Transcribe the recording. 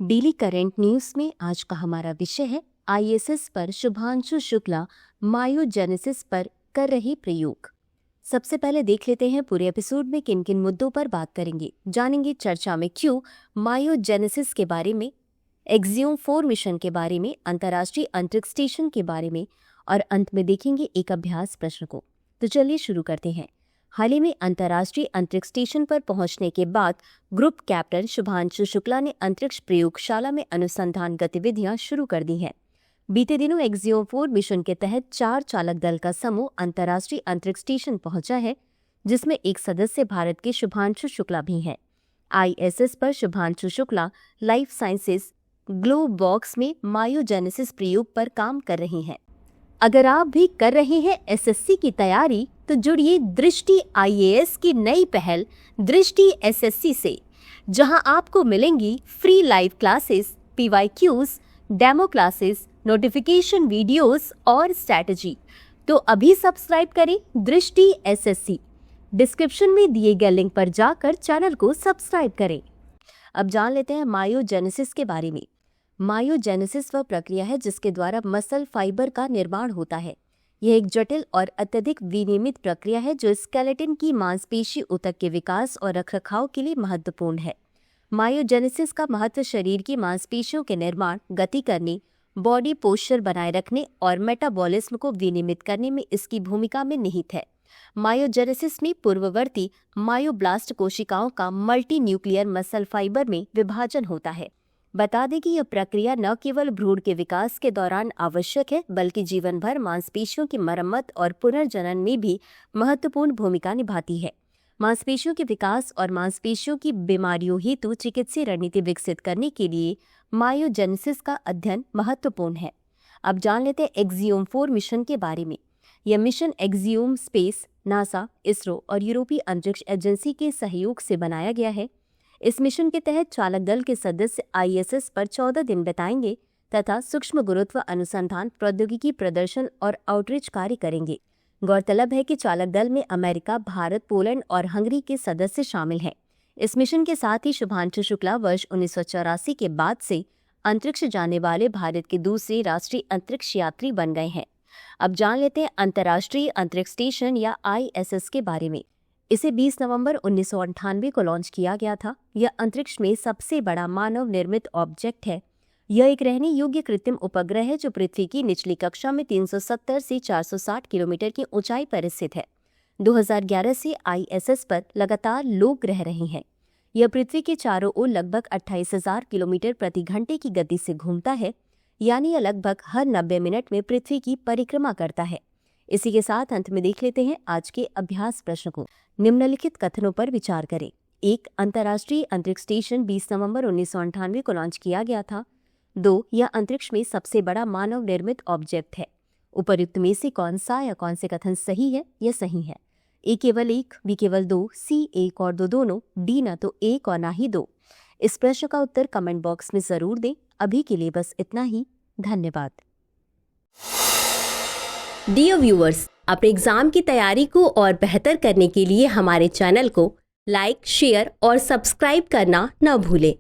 Daily current news में आज का हमारा विषय है आईएसएस पर शुभांशु शुक्ला मायोजेनेसिस पर कर रहे प्रयोग। सबसे पहले देख लेते हैं पूरे एपिसोड में किन किन मुद्दों पर बात करेंगे। जानेंगे चर्चा में क्यों मायोजेनेसिस के बारे में, एक्सियोम 4 मिशन के बारे में, अंतर्राष्ट्रीय अंतरिक्ष स्टेशन के बारे में और अंत में देखेंगे एक अभ्यास प्रश्न को। तो चलिए शुरू करते हैं। हाल ही में अंतर्राष्ट्रीय अंतरिक्ष स्टेशन पर पहुंचने के बाद ग्रुप कैप्टन शुभांशु शुक्ला ने अंतरिक्ष प्रयोगशाला में अनुसंधान गतिविधियां शुरू कर दी हैं। बीते दिनों एक्सियोम 4 मिशन के तहत 4 चालक दल का समूह अंतर्राष्ट्रीय अंतरिक्ष स्टेशन पहुंचा है, जिसमें एक सदस्य भारत के शुभांशु शुक्ला भी हैं। आईएसएस पर Shubhanshu Shukla life sciences glove box में मायोजेनेसिस प्रयोग पर काम कर रही हैं। अगर आप भी कर रहे हैं एसएससी की तैयारी तो जुड़िए दृष्टि आईएएस की नई पहल दृष्टि एसएससी से, जहां आपको मिलेंगी free live classes, PYQs, demo classes, notification videos और स्ट्रैटेजी। तो अभी सब्सक्राइब करें दृष्टि एसएससी। डिस्क्रिप्शन में दिए गए लिंक पर जाकर चैनल को सब्सक्राइब करें। अब जान लेते हैं मायोजेनेसिस के बारे में। मायोजेनेसिस वह प्रक्रिया है जिसके द्वारा मसल फाइबर का निर्माण होता है। यह एक जटिल और अत्यधिक विनियमित प्रक्रिया है जो स्केलेटन की मांसपेशी ऊतक के विकास और रखरखाव के लिए महत्वपूर्ण है। मायोजेनेसिस का महत्व शरीर की मांसपेशियों के निर्माण, गति करने, बॉडी पोस्चर बनाए रखने और मेटाबॉलिज्म को विनियमित करने में इसकी भूमिका में निहित है। मायोजेनेसिस में पूर्ववर्ती मायोब्लास्ट कोशिकाओं का मल्टी न्यूक्लियर मसल फाइबर में विभाजन होता है। बता दें कि यह प्रक्रिया न केवल भ्रूण के विकास के दौरान आवश्यक है, बल्कि जीवन भर मांसपेशियों की मरम्मत और पुनर्जनन में भी महत्वपूर्ण भूमिका निभाती है। मांसपेशियों के विकास और मांसपेशियों की बीमारियों हेतु चिकित्सीय रणनीति विकसित करने के लिए मायोजेनेसिस का अध्ययन महत्वपूर्ण है। अब जान लेते हैं एक्सियोम 4 मिशन के बारे में। यह mission axiom space, NASA, ISRO और यूरोपीय अंतरिक्ष एजेंसी के सहयोग से बनाया गया है। इस मिशन के तहत चालक दल के सदस्य आईएसएस पर 14 दिन बिताएंगे तथा सूक्ष्म गुरुत्व अनुसंधान, प्रौद्योगिकी प्रदर्शन और आउटरीच कार्य करेंगे। गौरतलब है कि चालक दल में अमेरिका, भारत, पोलैंड और हंगरी के सदस्य शामिल हैं। इस मिशन के साथ ही शुभांशु शुक्ला वर्ष 1984 के बाद से अंतरिक्ष जाने वाले भारत के दूसरे राष्ट्रीय अंतरिक्ष यात्री बन गए हैं। अब जान लेते हैं अंतर्राष्ट्रीय अंतरिक्ष स्टेशन या आईएसएस के बारे में। इसे 20 नवंबर 1998 को लॉन्च किया गया था। यह अंतरिक्ष में सबसे बड़ा मानव निर्मित ऑब्जेक्ट है। यह एक रहने योग्य कृत्रिम उपग्रह है जो पृथ्वी की निचली कक्षा में 370 से 460 किलोमीटर की ऊंचाई पर स्थित है। 2011 से आईएसएस पर लगातार लोग रह रहे हैं। यह पृथ्वी के चारों ओर लगभग 28,000 किलोमीटर प्रति घंटे की गति से घूमता है, यानी यह लगभग हर 90 मिनट में पृथ्वी की परिक्रमा करता है। इसी के साथ अंत में देख लेते हैं आज के अभ्यास प्रश्न को। निम्नलिखित कथनों पर विचार करें। 1. अंतर्राष्ट्रीय अंतरिक्ष स्टेशन 20 नवंबर 1998 को लॉन्च किया गया था। 2. यह अंतरिक्ष में सबसे बड़ा मानव निर्मित ऑब्जेक्ट है। उपर्युक्त में से कौन सा या कौन से कथन सही है या सही है? ए केवल 1, बी केवल 2, सी 1 और 2 दोनों, डी न तो 1 और ना ही 2। इस प्रश्न का उत्तर कमेंट बॉक्स में जरूर दें। अभी के लिए बस इतना ही। धन्यवाद। डियर व्यूअर्स, अपने एग्जाम की तैयारी को और बेहतर करने के लिए हमारे चैनल को लाइक, शेयर और सब्सक्राइब करना न भूलें।